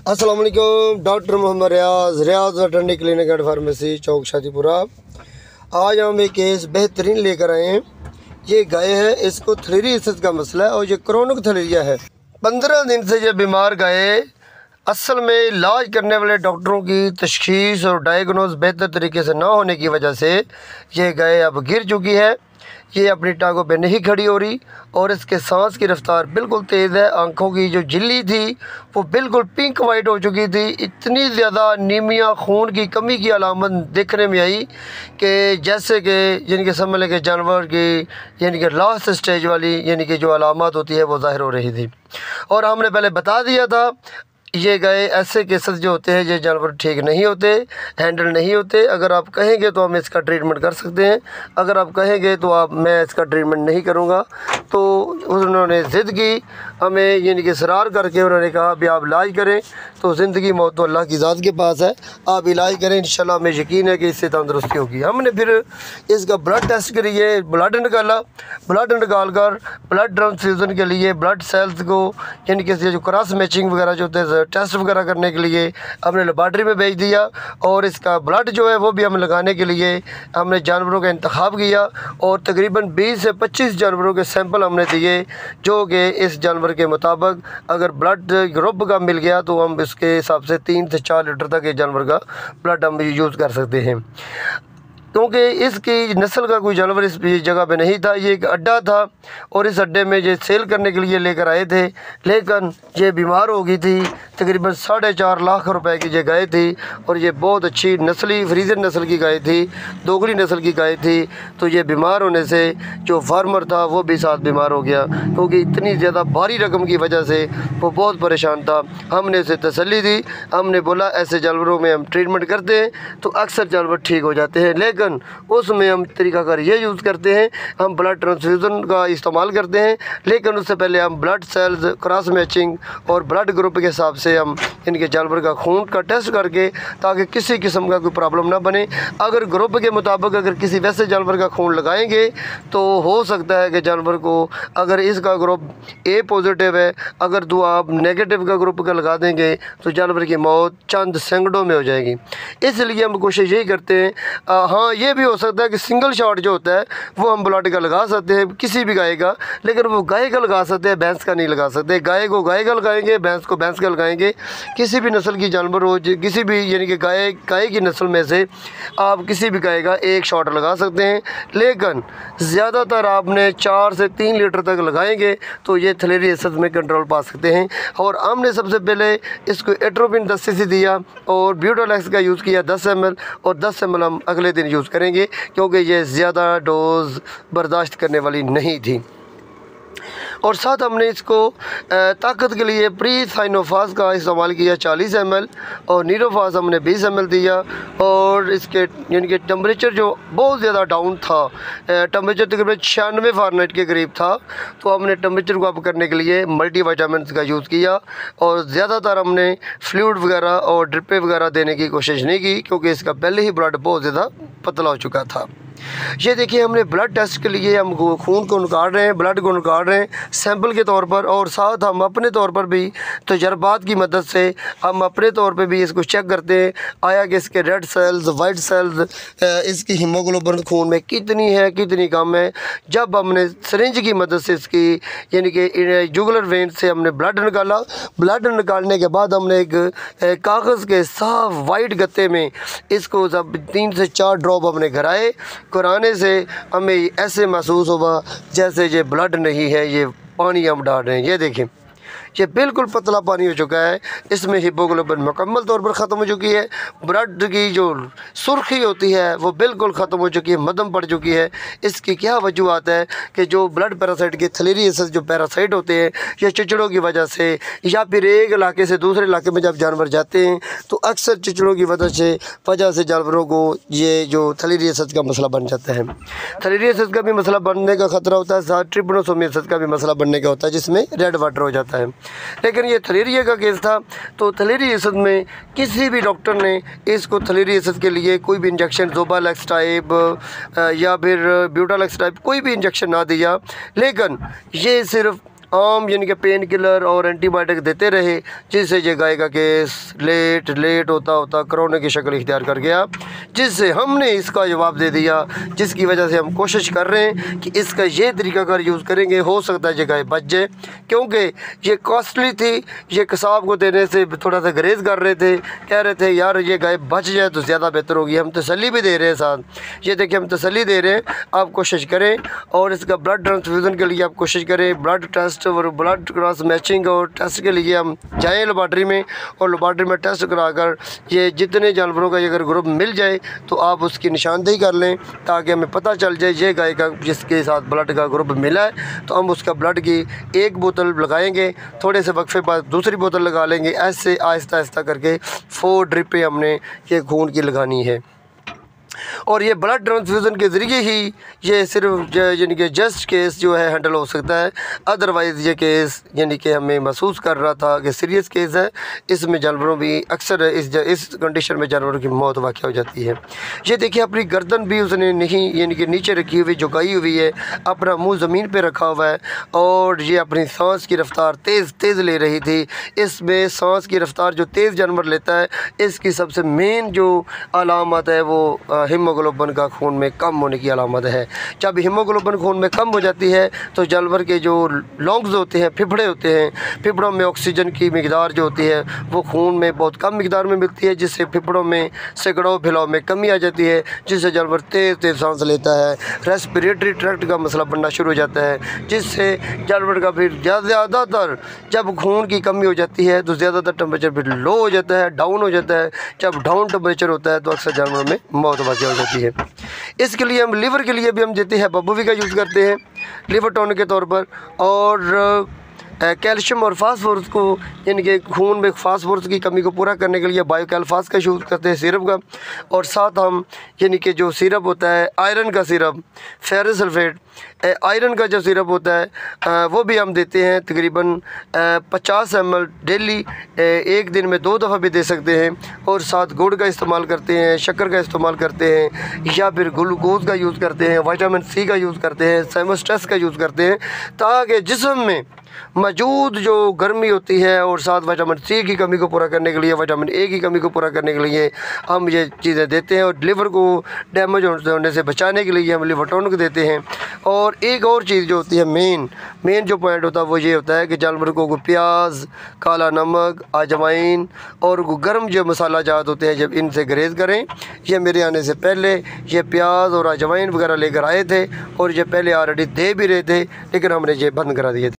अस्सलाम वालेकुम। Doctor Mohammad Riyaz veterinary clinic and pharmacy, Chowk Shadipura. आज हम एक केस बेहतरीन लेकर आए हैं। ये गाय है, इसको थलेरियसिस का मसला है और ये क्रोनिक थलेरिया है। 15 दिन से ये बीमार गाय असल में इलाज करने वाले डॉक्टरों की तशखीस और डायग्नोज बेहतर तरीके से ना होने की वजह से ये गाय अब गिर चुकी है। ये अपनी टांगों पे नहीं खड़ी हो रही और इसके सांस की रफ्तार बिल्कुल तेज़ है। आंखों की जो झिल्ली थी वो बिल्कुल पिंक वाइट हो चुकी थी। इतनी ज़्यादा नीमिया, खून की कमी की अलामत देखने में आई कि जैसे कि यानी कि समझ लें कि जानवर की यानी कि लास्ट स्टेज वाली यानी कि जो अलामत होती है वो ज़ाहिर हो रही थी। और हमने पहले बता दिया था ये गाय ऐसे केसेस जो होते हैं ये जानवर ठीक नहीं होते, हैंडल नहीं होते। अगर आप कहेंगे तो हम इसका ट्रीटमेंट कर सकते हैं, अगर आप कहेंगे तो मैं इसका ट्रीटमेंट नहीं करूँगा। तो उन्होंने ज़िद की, हमें यानी कि इसरार करके उन्होंने कहा भी आप इलाज करें। तो ज़िंदगी मौत तो अल्लाह की ज़ात के पास है, आप इलाज करें, इंशाल्लाह हमें यकीन है कि इससे तंदुरुस्ती होगी। हमने फिर इसका ब्लड टेस्ट करिए, ब्लड निकाला। ब्लड निकाल कर ब्लड ट्रांसफ्यूज़न के लिए ब्लड सेल्स को यानी कि जो क्रॉस मैचिंग वगैरह जो होते हैं टेस्ट वगैरह करने के लिए हमने लेबॉर्ट्री में भेज दिया। और इसका ब्लड जो है वो भी हम लगाने के लिए हमने जानवरों का इंतखाब किया और तकरीबन 20 से 25 जानवरों के सैंपल हमने दिए, जो कि इस जानवर के मुताबिक अगर ब्लड ग्रुप का मिल गया तो हम इसके हिसाब से 3 से 4 लीटर तक इस जानवर का ब्लड हम यूज़ कर सकते हैं। क्योंकि इसकी नस्ल का कोई जानवर इस जगह पे नहीं था, ये एक अड्डा था और इस अड्डे में ये सेल करने के लिए लेकर आए थे। लेकिन ये बीमार हो गई थी। तकरीबन 4.5 लाख रुपए की ये गाय थी और ये बहुत अच्छी नस्ली फ्रीजर नस्ल की गाय थी, दोगली नस्ल की गाय थी। तो ये बीमार होने से जो फार्मर था वो भी साथ बीमार हो गया, क्योंकि इतनी ज़्यादा भारी रकम की वजह से वो बहुत परेशान था। हमने उसे तसल्ली दी, हमने बोला ऐसे जानवरों में हम ट्रीटमेंट करते हैं तो अक्सर जानवर ठीक हो जाते हैं। लेकिन उसमें हम तरीकाकार ये यूज़ करते हैं, हम ब्लड ट्रांसफ्यूज़न का इस्तेमाल करते हैं। लेकिन उससे पहले हम ब्लड सेल्स क्रॉस मैचिंग और ब्लड ग्रुप के हिसाब से हम इनके जानवर का खून का टेस्ट करके, ताकि किसी किस्म का कोई प्रॉब्लम ना बने। अगर ग्रुप के मुताबिक अगर किसी वैसे जानवर का खून लगाएंगे तो हो सकता है कि जानवर को, अगर इसका ग्रुप ए पॉजिटिव है, अगर दो आप नेगेटिव का ग्रुप का लगा देंगे तो जानवर की मौत चंद सेकंडों में हो जाएगी। इसलिए हम कोशिश यही करते हैं। हाँ, ये भी हो सकता है कि सिंगल शॉट जो होता है वो हम ब्लड का लगा सकते हैं किसी भी गाय का, लेकिन वो गाय का लगा सकते हैं, भैंस का नहीं लगा सकते। गाय को गाय का लगाएंगे, भैंस को भैंस का लगाएंगे। किसी भी नस्ल की जानवर हो, किसी भी यानी कि गाय की नस्ल में से आप किसी भी गाय का एक शॉट लगा सकते हैं। लेकिन ज़्यादातर आपने 4 से 3 लीटर तक लगाएंगे तो ये थलेरियसिस में कंट्रोल पा सकते हैं। और हमने सबसे पहले इसको एट्रोपिन 10 सीसी दिया और ब्यूटालैक्स का यूज़ किया 10 ml, और 10 ml हम अगले दिन यूज़ करेंगे क्योंकि ये ज़्यादा डोज बर्दाश्त करने वाली नहीं थी। और साथ हमने इसको ताकत के लिए प्री साइनोफास का इस्तेमाल किया 40 ml और नीरोफास हमने 20 ml दिया। और इसके यानी कि टेम्परेचर जो बहुत ज़्यादा डाउन था, टेम्परेचर तकरीबन 96 फ़ारेनहाइट के करीब था, तो हमने टेम्परेचर को अप करने के लिए मल्टी विटामिन्स का यूज़ किया। और ज़्यादातर हमने फ्लूइड वगैरह और ड्रिपें वगैरह देने की कोशिश नहीं की, क्योंकि इसका पहले ही ब्लड बहुत ज़्यादा पतला हो चुका था। ये देखिए, हमने ब्लड टेस्ट के लिए हम खून को निकाल रहे हैं, ब्लड को निकाल रहे हैं सैंपल के तौर पर, और साथ हम अपने तौर पर भी तजर्बात की मदद से हम अपने तौर पे भी इसको चेक करते हैं आया कि इसके रेड सेल्स, वाइट सेल्स, इसकी हीमोग्लोबिन खून में कितनी है, कितनी कम है। जब हमने सिरिंज की मदद से इसकी यानी कि जुगुलर वेन से हमने ब्लड निकाला, ब्लड निकालने के बाद हमने एक कागज़ के साफ वाइट गत्ते में इसको सब 3 से 4 ड्रॉप हमने गिराए। कराने से हमें ऐसे महसूस हुआ जैसे ये ब्लड नहीं है, ये पानी हम डाल रहे हैं। ये देखें, ये बिल्कुल पतला पानी हो चुका है, इसमें हीमोग्लोबिन मुकम्मल तौर पर ख़त्म हो चुकी है। ब्लड की जो सुर्खी होती है वो बिल्कुल ख़त्म हो चुकी है, मदम पड़ चुकी है। इसकी क्या वजूहत है कि जो ब्लड पैरासाइट के थलेरियसिस जो पैरासाइट होते हैं या चिचड़ों की वजह से, या फिर एक इलाके से दूसरे इलाके में जब जानवर जाते हैं तो अक्सर चिचड़ों की वजह से जानवरों को ये जो थलेरियसिस का मसला बन जाता है। थलेरियसिस का भी मसला बनने का ख़तरा होता है, साथ ट्रिपनोसोमियासिस का भी मसला बनने का होता है, जिसमें रेड वाटर हो जाता है। लेकिन ये थलेरिया का केस था, तो थलेरियसिस में किसी भी डॉक्टर ने इसको थलेरियसिस के लिए कोई भी इंजेक्शन ज़ोबालैक्स टाइप या फिर ब्यूटालैक्स टाइप कोई भी इंजेक्शन ना दिया। लेकिन ये सिर्फ आम यानी कि पेन किलर और एंटीबायोटिक देते रहे, जिससे ये गाय का केस लेट होता कोरोना की शक्ल इख्तियार कर गया, जिससे हमने इसका जवाब दे दिया, जिसकी वजह से हम कोशिश कर रहे हैं कि इसका ये तरीकाकार यूज़ करेंगे, हो सकता है ये गाय बच जाए, क्योंकि ये कॉस्टली थी। ये कसाब को देने से थोड़ा सा गरेज कर रहे थे, कह रहे थे यार ये गाय बच जाए तो ज़्यादा बेहतर होगी। हम तसल्ली भी दे रहे हैं साथ, ये देखिए हम तसल्ली दे रहे हैं, आप कोशिश करें और इसका ब्लड ट्रांसफ्यूज़न के लिए आप कोशिश करें, ब्लड टेस्ट और ब्लड क्रॉस मैचिंग और टेस्ट के लिए हम जाएँ लेबॉर्ट्री में, और लेबॉर्ट्री में टेस्ट कराकर ये जितने जानवरों का अगर ग्रुप मिल जाए तो आप उसकी निशानदेही कर लें, ताकि हमें पता चल जाए ये गाय का जिसके साथ ब्लड का ग्रुप मिला है, तो हम उसका ब्लड की एक बोतल लगाएंगे, थोड़े से वक्फे बाद दूसरी बोतल लगा लेंगे। ऐसे आहिस्ता आहिस्ता करके 4 ड्रिपें हमने ये खून की लगानी है, और ये ब्लड ट्रांसफ्यूज़न के ज़रिए ही ये सिर्फ यानी कि जस्ट केस जो है हैंडल हो सकता है। अदरवाइज़ ये केस यानी कि हमें महसूस कर रहा था कि सीरियस केस है, इसमें जानवरों भी अक्सर इस कंडीशन में जानवरों की मौत वाक़या हो जाती है। ये देखिए अपनी गर्दन भी उसने नहीं यानी कि नीचे रखी हुई, झुकाई हुई है, अपना मुँह ज़मीन पर रखा हुआ है, और ये अपनी सांस की रफ़्तार तेज़ ले रही थी। इसमें सांस की रफ़्तार जो तेज़ जानवर लेता है, इसकी सबसे मेन जो अलामत है वो हीमोग्लोबिन का खून में कम होने की अलामत है। जब हीमोग्लोबिन खून में कम हो जाती है तो जानवर के जो लंग्स होते हैं, फेफड़े होते हैं, फेफड़ों में ऑक्सीजन की मिकदार जो होती है वो खून में बहुत कम मिकदार में मिलती है, जिससे फेफड़ों में सैकड़ों फैलाव में कमी आ जाती है, जिससे जानवर तेज़ सांस लेता है, रेस्पिरेटरी ट्रैक्ट का मसला बनना शुरू हो जाता है, जिससे जानवर का फिर ज़्यादातर जब खून की कमी हो जाती है तो ज़्यादातर टेम्परेचर फिर लो हो जाता है, डाउन हो जाता है। जब डाउन टेम्परेचर होता है तो अक्सर जानवरों में मौत वाक़या हो जाती है। इसके लिए हम लीवर के लिए भी हम देते हैं बबूवी का यूज़ करते हैं लीवर टॉनिक के तौर पर, और कैल्शियम और फास्फोरस को यानी कि खून में फास्फोरस की कमी को पूरा करने के लिए बायोकैलफास का यूज़ करते हैं सिरप का, और साथ हम यानी कि जो सिरप होता है आयरन का सिरप, फेरस सल्फेट आयरन का जो सिरप होता है वो भी हम देते हैं तकरीबन 50 ml डेली, एक दिन में 2 दफ़ा भी दे सकते हैं, और साथ गुड़ का इस्तेमाल करते हैं, शक्कर का इस्तेमाल करते हैं, या फिर ग्लूकोज का यूज़ करते हैं, विटामिन सी का यूज़ करते हैं, सेमोस्ट्रेस का यूज़ करते हैं, ताकि जिस्म में मौजूद जो गर्मी होती है और साथ विटामिन सी की कमी को पूरा करने के लिए, विटामिन ए की कमी को पूरा करने के लिए हम ये चीज़ें देते हैं, और लिवर को डैमेज होने से बचाने के लिए हम लिवर टॉनिक देते हैं। और एक और चीज़ जो होती है मेन जो पॉइंट होता है वो ये होता है कि जानवर को प्याज, काला नमक, अजवाइन और गर्म जो मसाला जात होते हैं जब इनसे गरेज करें। ये मेरे आने से पहले ये प्याज और अजवाइन वगैरह लेकर आए थे, और ये पहले ऑलरेडी दे भी रहे थे, लेकिन हमने ये बंद करा दिए थे।